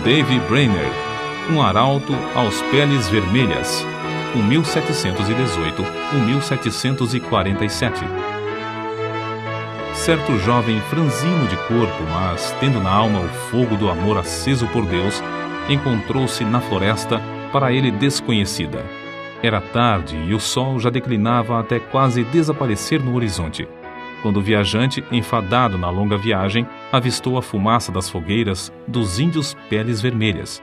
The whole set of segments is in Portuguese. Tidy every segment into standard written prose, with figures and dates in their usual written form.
Davy Brainerd, um arauto aos peles vermelhas, 1718-1747. Certo jovem franzino de corpo, mas tendo na alma o fogo do amor aceso por Deus, encontrou-se na floresta para ele desconhecida. Era tarde e o sol já declinava até quase desaparecer no horizonte, quando o viajante, enfadado na longa viagem, avistou a fumaça das fogueiras dos índios peles vermelhas.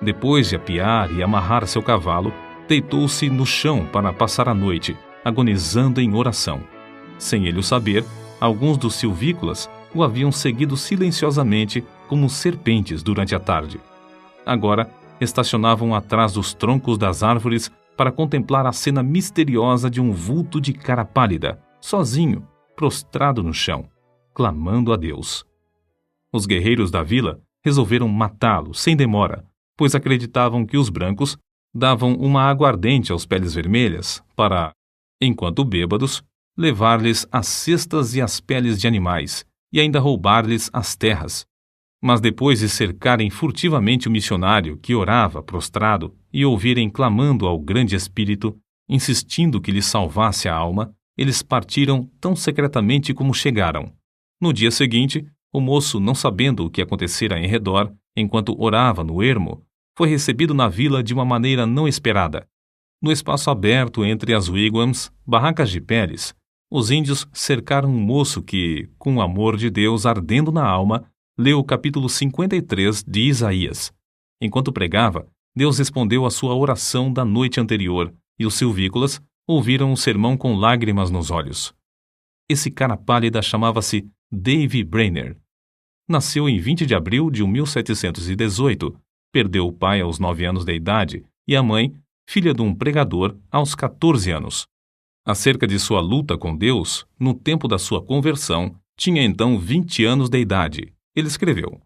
Depois de apiar e amarrar seu cavalo, deitou-se no chão para passar a noite, agonizando em oração. Sem ele o saber, alguns dos silvícolas o haviam seguido silenciosamente como serpentes durante a tarde. Agora, estacionavam atrás dos troncos das árvores para contemplar a cena misteriosa de um vulto de cara pálida, sozinho, prostrado no chão, clamando a Deus. Os guerreiros da vila resolveram matá-lo sem demora, pois acreditavam que os brancos davam uma aguardente aos peles vermelhas para, enquanto bêbados, levar-lhes as cestas e as peles de animais e ainda roubar-lhes as terras. Mas depois de cercarem furtivamente o missionário que orava prostrado e ouvirem clamando ao grande Espírito, insistindo que lhe salvasse a alma, eles partiram tão secretamente como chegaram. No dia seguinte, o moço, não sabendo o que acontecera em redor, enquanto orava no ermo, foi recebido na vila de uma maneira não esperada. No espaço aberto entre as wigwams, barracas de peles, os índios cercaram um moço que, com o amor de Deus ardendo na alma, leu o capítulo 53 de Isaías. Enquanto pregava, Deus respondeu à sua oração da noite anterior, e os silvícolas ouviram o sermão com lágrimas nos olhos. Esse cara pálida chamava-se Davy Brainerd. Nasceu em 20 de abril de 1718, perdeu o pai aos 9 anos de idade e a mãe, filha de um pregador, aos 14 anos. Acerca de sua luta com Deus, no tempo da sua conversão, tinha então 20 anos de idade. Ele escreveu: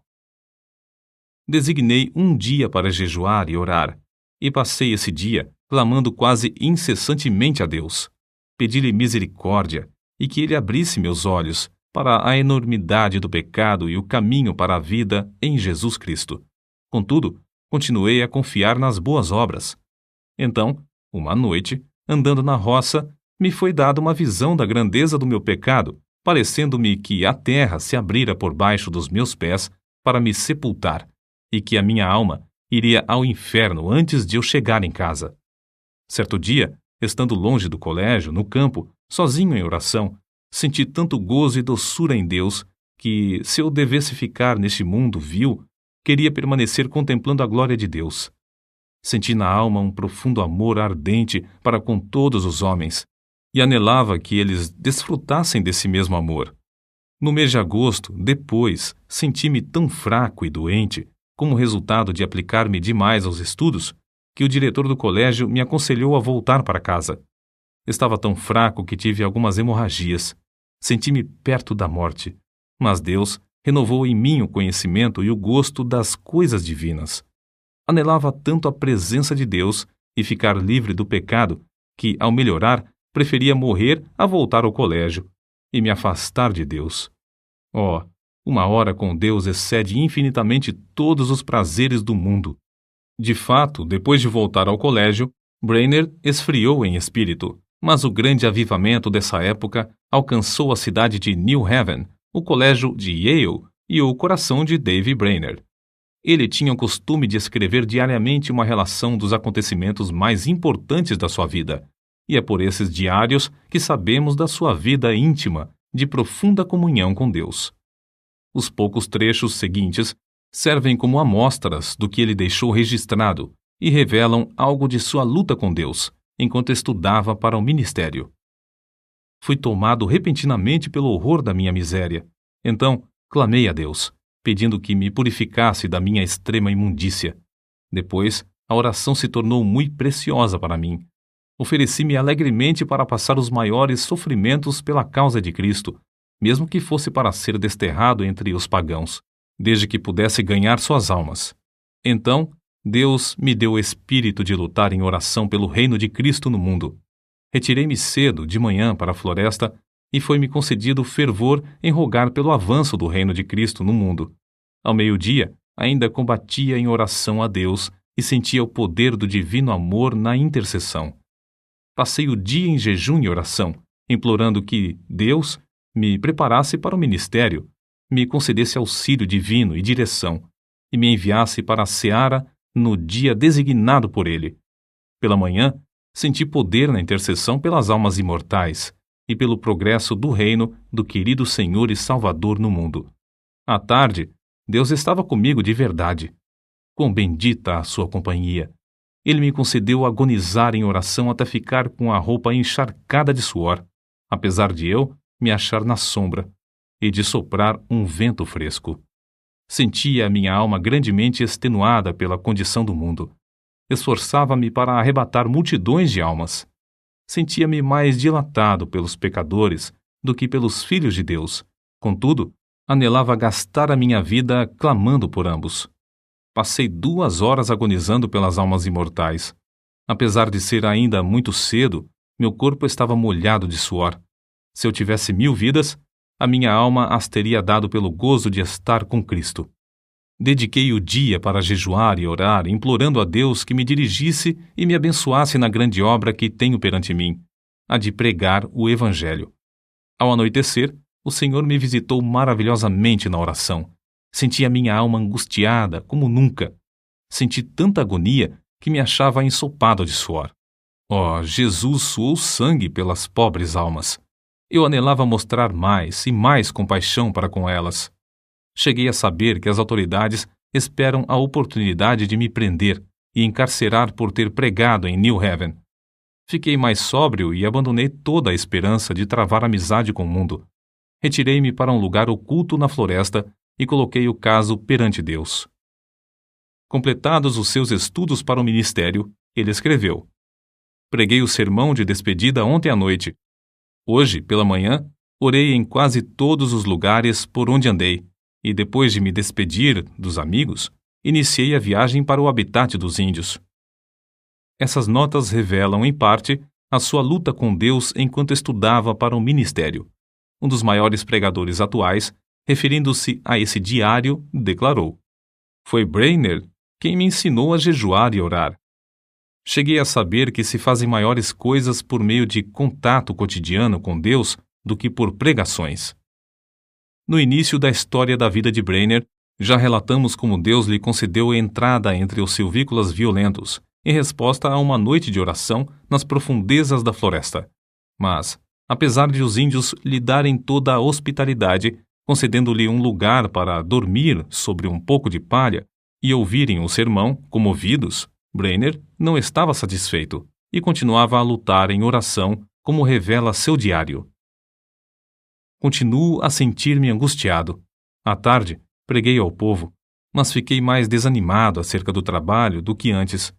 Designei um dia para jejuar e orar, e passei esse dia clamando quase incessantemente a Deus. Pedi-lhe misericórdia e que ele abrisse meus olhos para a enormidade do pecado e o caminho para a vida em Jesus Cristo. Contudo, continuei a confiar nas boas obras. Então, uma noite, andando na roça, me foi dada uma visão da grandeza do meu pecado, parecendo-me que a terra se abrira por baixo dos meus pés para me sepultar, e que a minha alma iria ao inferno antes de eu chegar em casa. Certo dia, estando longe do colégio, no campo, sozinho em oração, senti tanto gozo e doçura em Deus que, se eu devesse ficar neste mundo vil, queria permanecer contemplando a glória de Deus. Senti na alma um profundo amor ardente para com todos os homens, e anelava que eles desfrutassem desse mesmo amor. No mês de agosto, depois, senti-me tão fraco e doente, como resultado de aplicar-me demais aos estudos, que o diretor do colégio me aconselhou a voltar para casa. Estava tão fraco que tive algumas hemorragias. Senti-me perto da morte, mas Deus renovou em mim o conhecimento e o gosto das coisas divinas. Anelava tanto a presença de Deus e ficar livre do pecado que, ao melhorar, preferia morrer a voltar ao colégio e me afastar de Deus. Oh, uma hora com Deus excede infinitamente todos os prazeres do mundo. De fato, depois de voltar ao colégio, Brainerd esfriou em espírito, mas o grande avivamento dessa época alcançou a cidade de New Haven, o colégio de Yale e o coração de Davy Brainerd. Ele tinha o costume de escrever diariamente uma relação dos acontecimentos mais importantes da sua vida, e é por esses diários que sabemos da sua vida íntima, de profunda comunhão com Deus. Os poucos trechos seguintes servem como amostras do que ele deixou registrado e revelam algo de sua luta com Deus, enquanto estudava para o ministério. Fui tomado repentinamente pelo horror da minha miséria. Então, clamei a Deus, pedindo que me purificasse da minha extrema imundícia. Depois, a oração se tornou muito preciosa para mim. Ofereci-me alegremente para passar os maiores sofrimentos pela causa de Cristo, mesmo que fosse para ser desterrado entre os pagãos, desde que pudesse ganhar suas almas. Então, Deus me deu o espírito de lutar em oração pelo reino de Cristo no mundo. Retirei-me cedo, de manhã, para a floresta, e foi-me concedido fervor em rogar pelo avanço do reino de Cristo no mundo. Ao meio-dia, ainda combatia em oração a Deus e sentia o poder do divino amor na intercessão. Passei o dia em jejum e oração, implorando que Deus me preparasse para o ministério, me concedesse auxílio divino e direção, e me enviasse para a seara no dia designado por Ele. Pela manhã, senti poder na intercessão pelas almas imortais e pelo progresso do reino do querido Senhor e Salvador no mundo. À tarde, Deus estava comigo de verdade. Quão bendita a sua companhia! Ele me concedeu agonizar em oração até ficar com a roupa encharcada de suor, apesar de eu me achar na sombra e de soprar um vento fresco. Sentia a minha alma grandemente extenuada pela condição do mundo. Esforçava-me para arrebatar multidões de almas. Sentia-me mais dilatado pelos pecadores do que pelos filhos de Deus. Contudo, anelava gastar a minha vida clamando por ambos. Passei 2 horas agonizando pelas almas imortais. Apesar de ser ainda muito cedo, meu corpo estava molhado de suor. Se eu tivesse 1000 vidas, a minha alma as teria dado pelo gozo de estar com Cristo. Dediquei o dia para jejuar e orar, implorando a Deus que me dirigisse e me abençoasse na grande obra que tenho perante mim, a de pregar o Evangelho. Ao anoitecer, o Senhor me visitou maravilhosamente na oração. Senti a minha alma angustiada como nunca. Senti tanta agonia que me achava ensopado de suor. Oh, Jesus suou sangue pelas pobres almas. Eu anelava mostrar mais e mais compaixão para com elas. Cheguei a saber que as autoridades esperam a oportunidade de me prender e encarcerar por ter pregado em New Haven. Fiquei mais sóbrio e abandonei toda a esperança de travar amizade com o mundo. Retirei-me para um lugar oculto na floresta e coloquei o caso perante Deus. Completados os seus estudos para o ministério, ele escreveu: Preguei o sermão de despedida ontem à noite. Hoje, pela manhã, orei em quase todos os lugares por onde andei, e depois de me despedir dos amigos, iniciei a viagem para o habitat dos índios. Essas notas revelam, em parte, a sua luta com Deus enquanto estudava para o ministério. Um dos maiores pregadores atuais, referindo-se a esse diário, declarou: Foi Brainerd quem me ensinou a jejuar e orar. Cheguei a saber que se fazem maiores coisas por meio de contato cotidiano com Deus do que por pregações. No início da história da vida de Brainerd, já relatamos como Deus lhe concedeu entrada entre os silvícolas violentos, em resposta a uma noite de oração nas profundezas da floresta. Mas, apesar de os índios lhe darem toda a hospitalidade, concedendo-lhe um lugar para dormir sobre um pouco de palha e ouvirem o sermão, comovidos, Brainerd não estava satisfeito e continuava a lutar em oração, como revela seu diário. Continuo a sentir-me angustiado. À tarde, preguei ao povo, mas fiquei mais desanimado acerca do trabalho do que antes.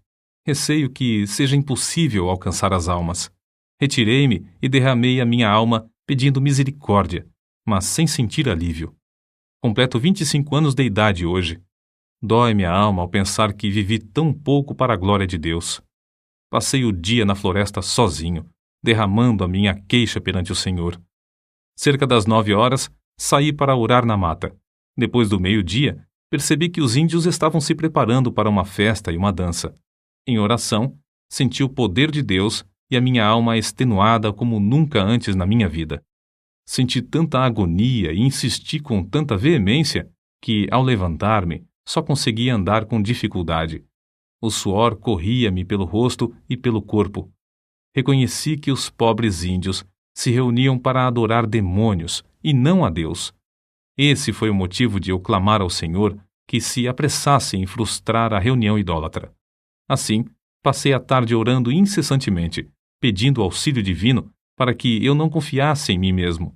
Receio que seja impossível alcançar as almas. Retirei-me e derramei a minha alma pedindo misericórdia, mas sem sentir alívio. Completo 25 anos de idade hoje. Dói-me a alma ao pensar que vivi tão pouco para a glória de Deus. Passei o dia na floresta sozinho, derramando a minha queixa perante o Senhor. Cerca das 9 horas, saí para orar na mata. Depois do meio-dia, percebi que os índios estavam se preparando para uma festa e uma dança. Em oração, senti o poder de Deus e a minha alma extenuada como nunca antes na minha vida. Senti tanta agonia e insisti com tanta veemência que, ao levantar-me, só conseguia andar com dificuldade. O suor corria-me pelo rosto e pelo corpo. Reconheci que os pobres índios se reuniam para adorar demônios e não a Deus. Esse foi o motivo de eu clamar ao Senhor que se apressasse em frustrar a reunião idólatra. Assim, passei a tarde orando incessantemente, pedindo auxílio divino para que eu não confiasse em mim mesmo.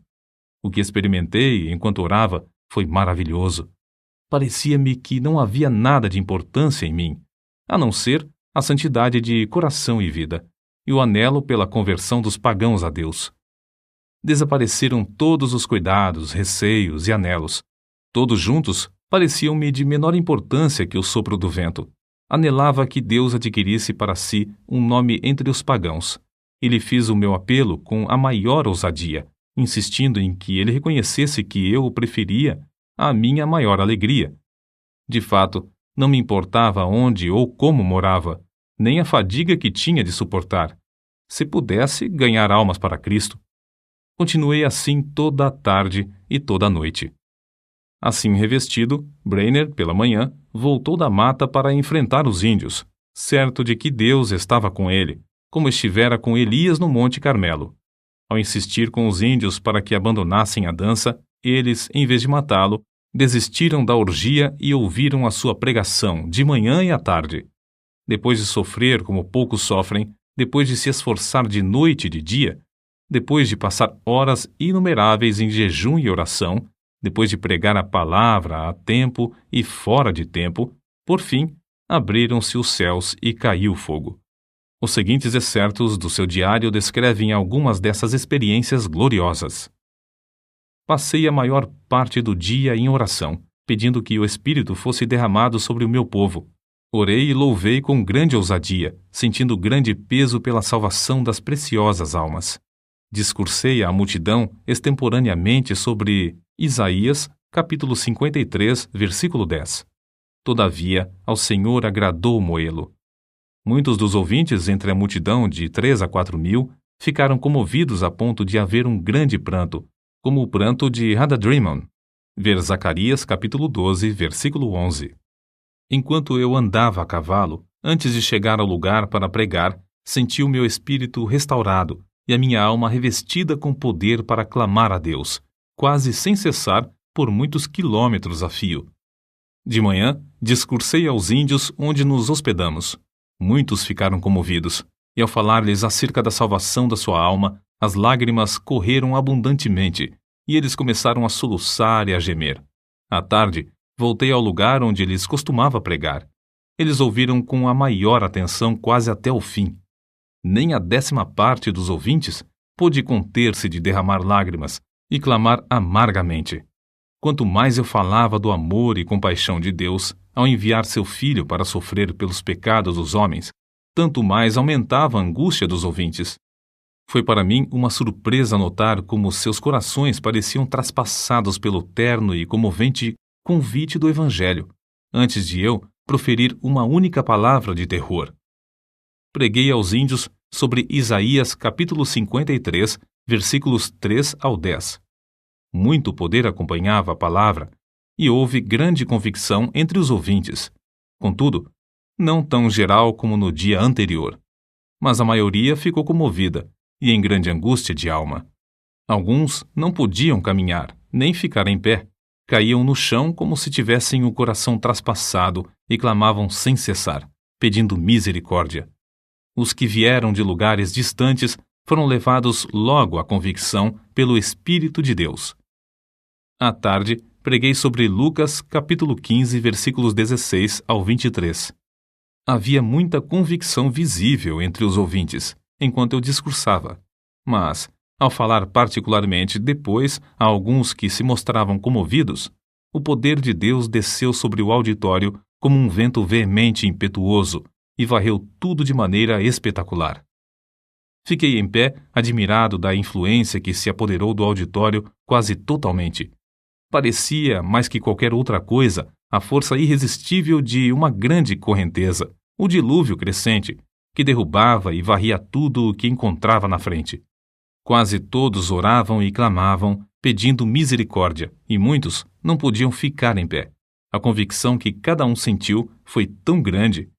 O que experimentei enquanto orava foi maravilhoso. Parecia-me que não havia nada de importância em mim, a não ser a santidade de coração e vida, e o anelo pela conversão dos pagãos a Deus. Desapareceram todos os cuidados, receios e anelos. Todos juntos pareciam-me de menor importância que o sopro do vento. Anelava que Deus adquirisse para si um nome entre os pagãos, e lhe fiz o meu apelo com a maior ousadia, insistindo em que ele reconhecesse que eu o preferia à minha maior alegria. De fato, não me importava onde ou como morava, nem a fadiga que tinha de suportar. Se pudesse ganhar almas para Cristo. Continuei assim toda a tarde e toda a noite. Assim revestido, Brainerd, pela manhã, voltou da mata para enfrentar os índios, certo de que Deus estava com ele, como estivera com Elias no Monte Carmelo. Ao insistir com os índios para que abandonassem a dança, eles, em vez de matá-lo, desistiram da orgia e ouviram a sua pregação de manhã e à tarde. Depois de sofrer como poucos sofrem, depois de se esforçar de noite e de dia, depois de passar horas inumeráveis em jejum e oração, depois de pregar a palavra a tempo e fora de tempo, por fim, abriram-se os céus e caiu fogo. Os seguintes excertos do seu diário descrevem algumas dessas experiências gloriosas. Passei a maior parte do dia em oração, pedindo que o Espírito fosse derramado sobre o meu povo. Orei e louvei com grande ousadia, sentindo grande peso pela salvação das preciosas almas. Discursei à multidão extemporaneamente sobre Isaías, capítulo 53, versículo 10. Todavia, ao Senhor agradou moê-lo. Muitos dos ouvintes entre a multidão de 3 a 4 mil ficaram comovidos a ponto de haver um grande pranto, como o pranto de Hadadrimon. Ver Zacarias, capítulo 12, versículo 11. Enquanto eu andava a cavalo, antes de chegar ao lugar para pregar, senti o meu espírito restaurado e a minha alma revestida com poder para clamar a Deus, quase sem cessar, por muitos quilômetros a fio. De manhã, discursei aos índios onde nos hospedamos. Muitos ficaram comovidos, e ao falar-lhes acerca da salvação da sua alma, as lágrimas correram abundantemente, e eles começaram a soluçar e a gemer. À tarde, voltei ao lugar onde eles costumava pregar. Eles ouviram com a maior atenção quase até o fim. Nem a 10ª parte dos ouvintes pôde conter-se de derramar lágrimas e clamar amargamente. Quanto mais eu falava do amor e compaixão de Deus ao enviar seu Filho para sofrer pelos pecados dos homens, tanto mais aumentava a angústia dos ouvintes. Foi para mim uma surpresa notar como seus corações pareciam traspassados pelo terno e comovente convite do Evangelho, antes de eu proferir uma única palavra de terror. Preguei aos índios sobre Isaías capítulo 53, versículos 3 ao 10. Muito poder acompanhava a palavra, e houve grande convicção entre os ouvintes. Contudo, não tão geral como no dia anterior. Mas a maioria ficou comovida e em grande angústia de alma. Alguns não podiam caminhar, nem ficar em pé. Caíam no chão como se tivessem o coração traspassado e clamavam sem cessar, pedindo misericórdia. Os que vieram de lugares distantes foram levados logo à convicção pelo Espírito de Deus. À tarde, preguei sobre Lucas, capítulo 15, versículos 16 ao 23. Havia muita convicção visível entre os ouvintes, enquanto eu discursava. Mas, ao falar particularmente depois a alguns que se mostravam comovidos, o poder de Deus desceu sobre o auditório como um vento veemente e impetuoso e varreu tudo de maneira espetacular. Fiquei em pé, admirado da influência que se apoderou do auditório quase totalmente. Parecia, mais que qualquer outra coisa, a força irresistível de uma grande correnteza, o dilúvio crescente, que derrubava e varria tudo o que encontrava na frente. Quase todos oravam e clamavam, pedindo misericórdia, e muitos não podiam ficar em pé. A convicção que cada um sentiu foi tão grande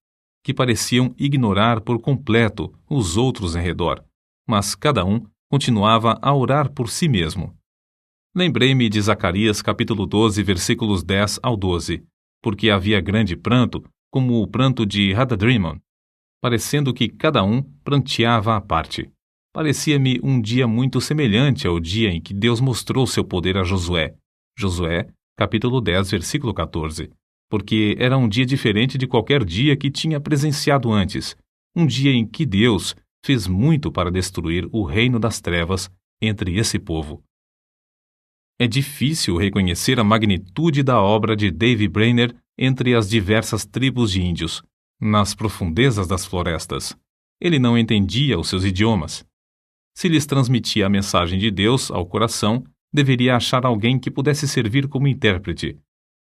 que pareciam ignorar por completo os outros em redor, mas cada um continuava a orar por si mesmo. Lembrei-me de Zacarias capítulo 12, versículos 10 ao 12, porque havia grande pranto, como o pranto de Hadadrimon, parecendo que cada um pranteava à parte. Parecia-me um dia muito semelhante ao dia em que Deus mostrou seu poder a Josué. Josué, capítulo 10, versículo 14. Porque era um dia diferente de qualquer dia que tinha presenciado antes. Um dia em que Deus fez muito para destruir o reino das trevas entre esse povo. É difícil reconhecer a magnitude da obra de Davy Brainerd entre as diversas tribos de índios, nas profundezas das florestas. Ele não entendia os seus idiomas. Se lhes transmitia a mensagem de Deus ao coração, deveria achar alguém que pudesse servir como intérprete.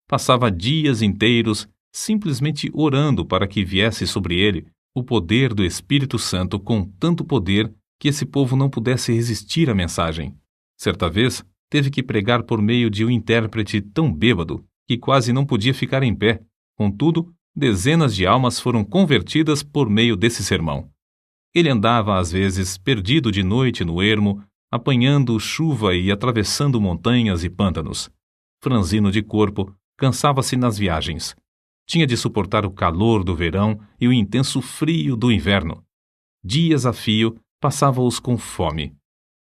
Passava dias inteiros simplesmente orando para que viesse sobre ele o poder do Espírito Santo com tanto poder que esse povo não pudesse resistir à mensagem. Certa vez, teve que pregar por meio de um intérprete tão bêbado que quase não podia ficar em pé. Contudo, dezenas de almas foram convertidas por meio desse sermão. Ele andava, às vezes, perdido de noite no ermo, apanhando chuva e atravessando montanhas e pântanos. Franzino de corpo, cansava-se nas viagens. Tinha de suportar o calor do verão e o intenso frio do inverno. Dias a fio, passava-os com fome.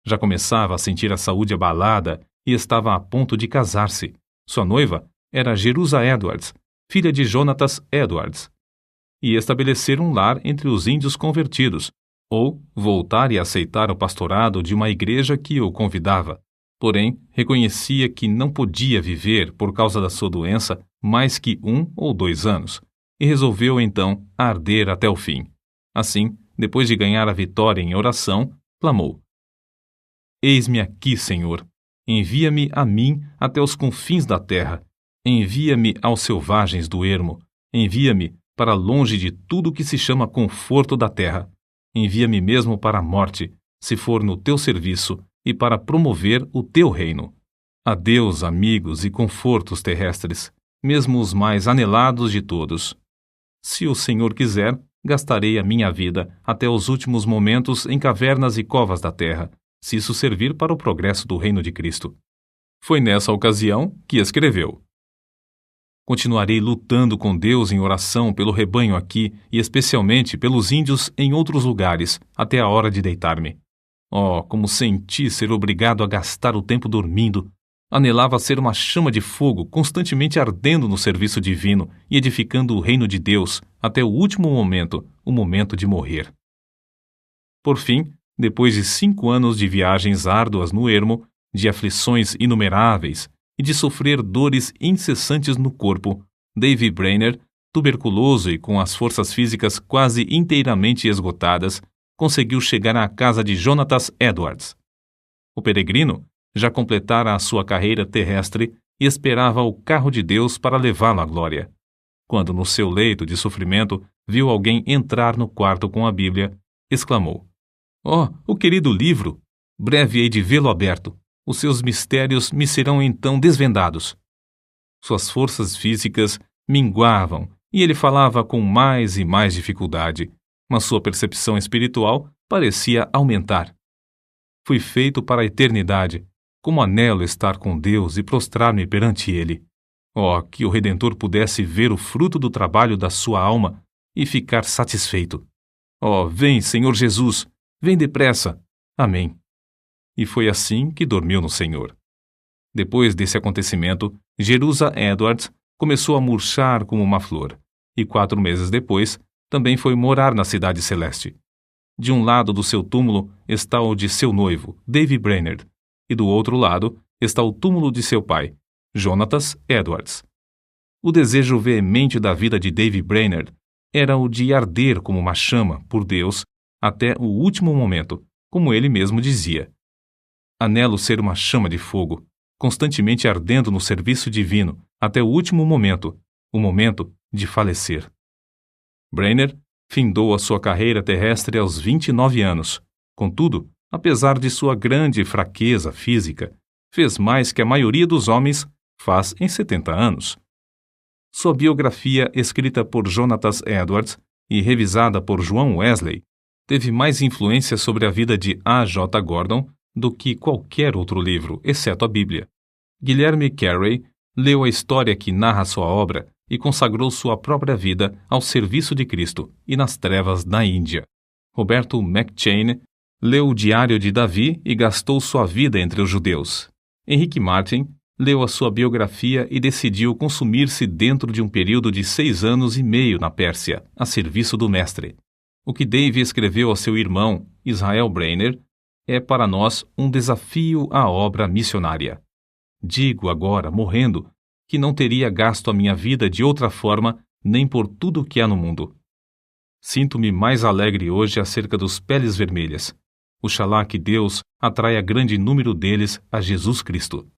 Já começava a sentir a saúde abalada e estava a ponto de casar-se. Sua noiva era Jerusa Edwards, filha de Jonatas Edwards, e estabelecer um lar entre os índios convertidos, ou voltar e aceitar o pastorado de uma igreja que o convidava. Porém, reconhecia que não podia viver por causa da sua doença mais que 1 ou 2 anos, e resolveu então arder até o fim. Assim, depois de ganhar a vitória em oração, clamou: Eis-me aqui, Senhor. Envia-me a mim até os confins da terra. Envia-me aos selvagens do ermo. Envia-me para longe de tudo que se chama conforto da terra. Envia-me mesmo para a morte, se for no teu serviço, e para promover o teu reino. Adeus, amigos e confortos terrestres, mesmo os mais anelados de todos. Se o Senhor quiser, gastarei a minha vida até os últimos momentos em cavernas e covas da terra, se isso servir para o progresso do reino de Cristo. Foi nessa ocasião que escreveu: Continuarei lutando com Deus em oração pelo rebanho aqui e especialmente pelos índios em outros lugares, até a hora de deitar-me. Oh, como senti ser obrigado a gastar o tempo dormindo! Anelava ser uma chama de fogo constantemente ardendo no serviço divino e edificando o reino de Deus até o último momento, o momento de morrer. Por fim, depois de 5 anos de viagens árduas no ermo, de aflições inumeráveis e de sofrer dores incessantes no corpo, Davy Brainerd, tuberculoso e com as forças físicas quase inteiramente esgotadas, conseguiu chegar à casa de Jonatas Edwards. O peregrino já completara a sua carreira terrestre e esperava o carro de Deus para levá-lo à glória. Quando, no seu leito de sofrimento, viu alguém entrar no quarto com a Bíblia, exclamou: Oh, o querido livro! Breve hei de vê-lo aberto. Os seus mistérios me serão então desvendados. Suas forças físicas minguavam e ele falava com mais e mais dificuldade, mas sua percepção espiritual parecia aumentar. Fui feito para a eternidade. Como anelo estar com Deus e prostrar-me perante Ele. Oh, que o Redentor pudesse ver o fruto do trabalho da sua alma e ficar satisfeito. Oh, vem, Senhor Jesus, vem depressa. Amém. E foi assim que dormiu no Senhor. Depois desse acontecimento, Jerusa Edwards começou a murchar como uma flor, e 4 meses depois, também foi morar na Cidade Celeste. De um lado do seu túmulo está o de seu noivo, Davy Brainerd, e do outro lado está o túmulo de seu pai, Jonatas Edwards. O desejo veemente da vida de Davy Brainerd era o de arder como uma chama por Deus até o último momento, como ele mesmo dizia. Anelo ser uma chama de fogo, constantemente ardendo no serviço divino até o último momento, o momento de falecer. Brainerd findou a sua carreira terrestre aos 29 anos. Contudo, apesar de sua grande fraqueza física, fez mais que a maioria dos homens faz em 70 anos. Sua biografia, escrita por Jonatas Edwards e revisada por João Wesley, teve mais influência sobre a vida de A. J. Gordon do que qualquer outro livro, exceto a Bíblia. Guilherme Carey leu a história que narra sua obra e consagrou sua própria vida ao serviço de Cristo e nas trevas da Índia. Roberto McCheyne leu o Diário de Davi e gastou sua vida entre os judeus. Henrique Martin leu a sua biografia e decidiu consumir-se dentro de um período de 6 anos e meio na Pérsia, a serviço do Mestre. O que Davy escreveu a seu irmão, Israel Brainerd, é para nós um desafio à obra missionária. Digo agora, morrendo, que não teria gasto a minha vida de outra forma nem por tudo o que há no mundo. Sinto-me mais alegre hoje acerca dos peles vermelhas. Oxalá que Deus atraia grande número deles a Jesus Cristo.